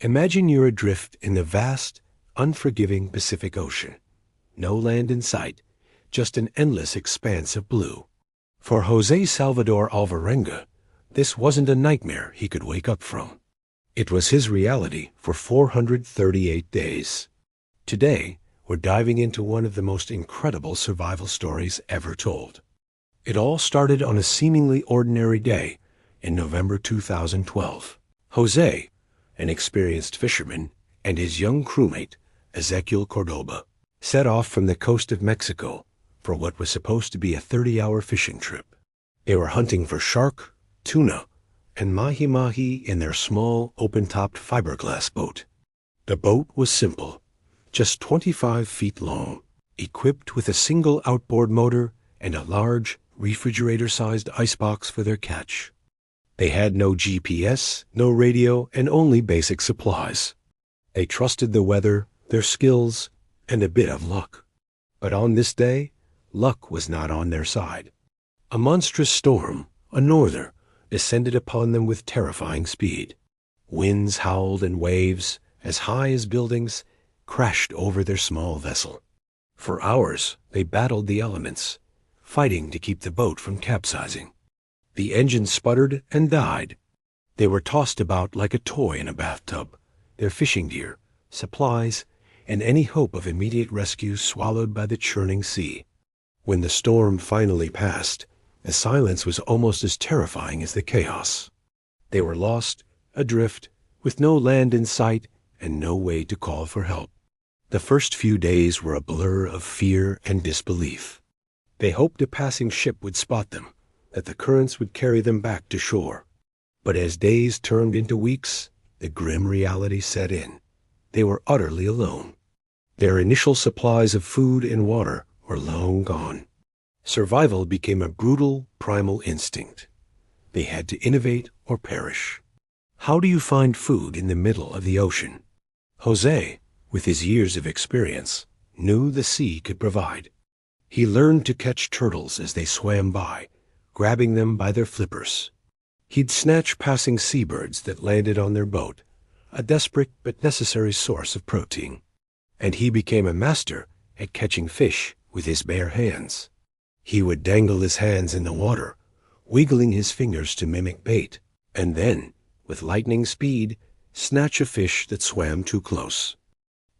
Imagine you're adrift in the vast, unforgiving Pacific Ocean. No land in sight, just an endless expanse of blue. For José Salvador Alvarenga, this wasn't a nightmare he could wake up from. It was his reality for 438 days. Today, we're diving into one of the most incredible survival stories ever told. It all started on a seemingly ordinary day in November 2012. José, an experienced fisherman, and his young crewmate, Ezequiel Cordoba, set off from the coast of Mexico for what was supposed to be a 30-hour fishing trip. They were hunting for shark, tuna, and mahi-mahi in their small, open-topped fiberglass boat. The boat was simple, just 25 feet long, equipped with a single outboard motor and a large, refrigerator-sized icebox for their catch. They had no GPS, no radio, and only basic supplies. They trusted the weather, their skills, and a bit of luck. But on this day, luck was not on their side. A monstrous storm, a norther, descended upon them with terrifying speed. Winds howled and waves, as high as buildings, crashed over their small vessel. For hours, they battled the elements, fighting to keep the boat from capsizing. The engine sputtered and died. They were tossed about like a toy in a bathtub, their fishing gear, supplies, and any hope of immediate rescue swallowed by the churning sea. When the storm finally passed, the silence was almost as terrifying as the chaos. They were lost, adrift, with no land in sight and no way to call for help. The first few days were a blur of fear and disbelief. They hoped a passing ship would spot them, that the currents would carry them back to shore. But as days turned into weeks, the grim reality set in. They were utterly alone. Their initial supplies of food and water were long gone. Survival became a brutal, primal instinct. They had to innovate or perish. How do you find food in the middle of the ocean? José, with his years of experience, knew the sea could provide. He learned to catch turtles as they swam by, grabbing them by their flippers. He'd snatch passing seabirds that landed on their boat, a desperate but necessary source of protein. And he became a master at catching fish with his bare hands. He would dangle his hands in the water, wiggling his fingers to mimic bait, and then, with lightning speed, snatch a fish that swam too close.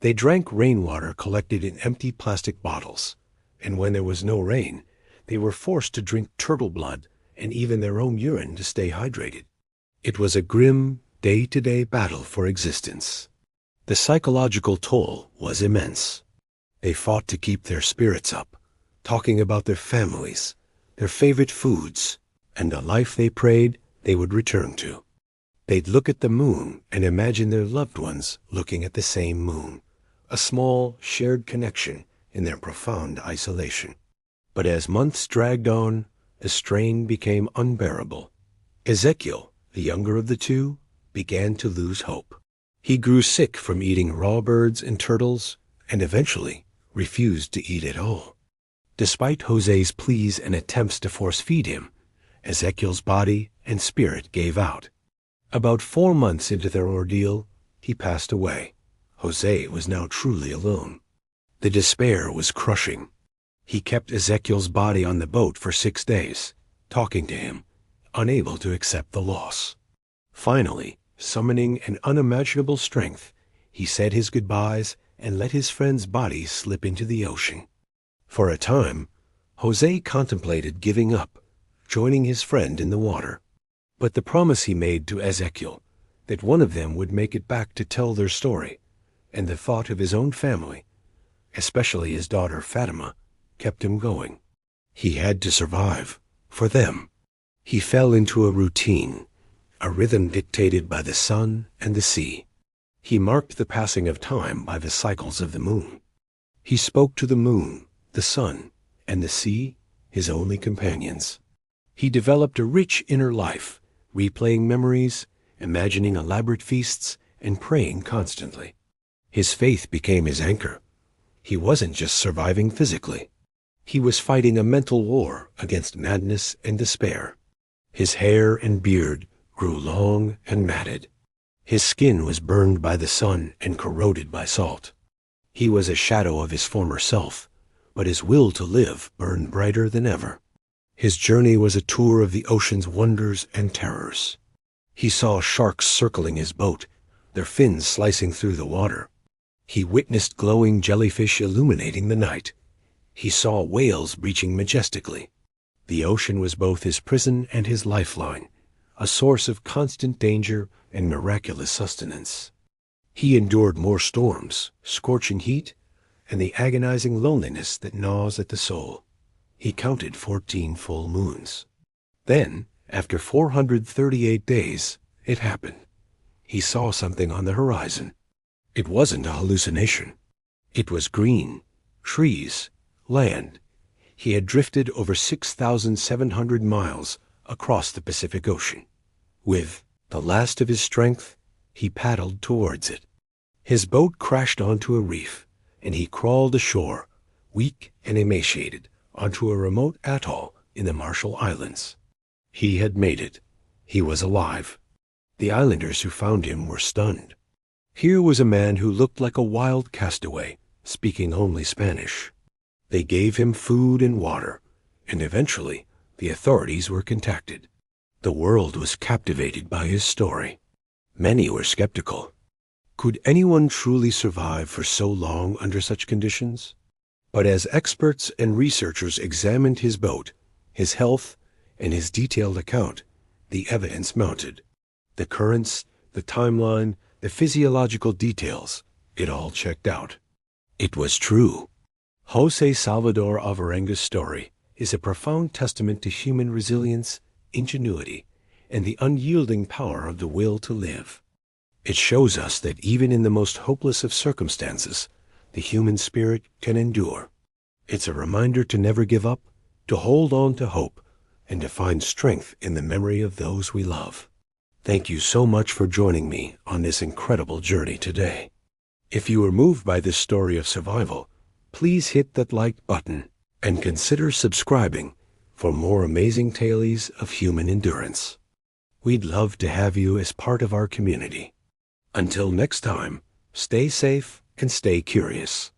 They drank rainwater collected in empty plastic bottles, and when there was no rain, they were forced to drink turtle blood and even their own urine to stay hydrated. It was a grim, day-to-day battle for existence. The psychological toll was immense. They fought to keep their spirits up, talking about their families, their favorite foods, and a life they prayed they would return to. They'd look at the moon and imagine their loved ones looking at the same moon, a small, shared connection in their profound isolation. But as months dragged on, the strain became unbearable. Ezequiel, the younger of the two, began to lose hope. He grew sick from eating raw birds and turtles, and eventually refused to eat at all. Despite José's pleas and attempts to force-feed him, Ezequiel's body and spirit gave out. About 4 months into their ordeal, he passed away. José was now truly alone. The despair was crushing. He kept Ezequiel's body on the boat for 6 days, talking to him, unable to accept the loss. Finally, summoning an unimaginable strength, he said his goodbyes and let his friend's body slip into the ocean. For a time, José contemplated giving up, joining his friend in the water. But the promise he made to Ezequiel, that one of them would make it back to tell their story, and the thought of his own family, especially his daughter Fatima, kept him going. He had to survive, for them. He fell into a routine, a rhythm dictated by the sun and the sea. He marked the passing of time by the cycles of the moon. He spoke to the moon, the sun, and the sea, his only companions. He developed a rich inner life, replaying memories, imagining elaborate feasts, and praying constantly. His faith became his anchor. He wasn't just surviving physically. He was fighting a mental war against madness and despair. His hair and beard grew long and matted. His skin was burned by the sun and corroded by salt. He was a shadow of his former self, but his will to live burned brighter than ever. His journey was a tour of the ocean's wonders and terrors. He saw sharks circling his boat, their fins slicing through the water. He witnessed glowing jellyfish illuminating the night. He saw whales breaching majestically. The ocean was both his prison and his lifeline, a source of constant danger and miraculous sustenance. He endured more storms, scorching heat, and the agonizing loneliness that gnaws at the soul. He counted 14 full moons. Then, after 438 days, it happened. He saw something on the horizon. It wasn't a hallucination. It was green, trees, land. He had drifted over 6,700 miles across the Pacific Ocean. With the last of his strength, he paddled towards it. His boat crashed onto a reef, and he crawled ashore, weak and emaciated, onto a remote atoll in the Marshall Islands. He had made it. He was alive. The islanders who found him were stunned. Here was a man who looked like a wild castaway, speaking only Spanish. They gave him food and water, and eventually the authorities were contacted. The world was captivated by his story. Many were skeptical. Could anyone truly survive for so long under such conditions? But as experts and researchers examined his boat, his health, and his detailed account, the evidence mounted. The currents, the timeline, the physiological details, it all checked out. It was true. José Salvador Alvarenga's story is a profound testament to human resilience, ingenuity, and the unyielding power of the will to live. It shows us that even in the most hopeless of circumstances, the human spirit can endure. It's a reminder to never give up, to hold on to hope, and to find strength in the memory of those we love. Thank you so much for joining me on this incredible journey today. If you were moved by this story of survival, please hit that like button and consider subscribing for more amazing tales of human endurance. We'd love to have you as part of our community. Until next time, stay safe and stay curious.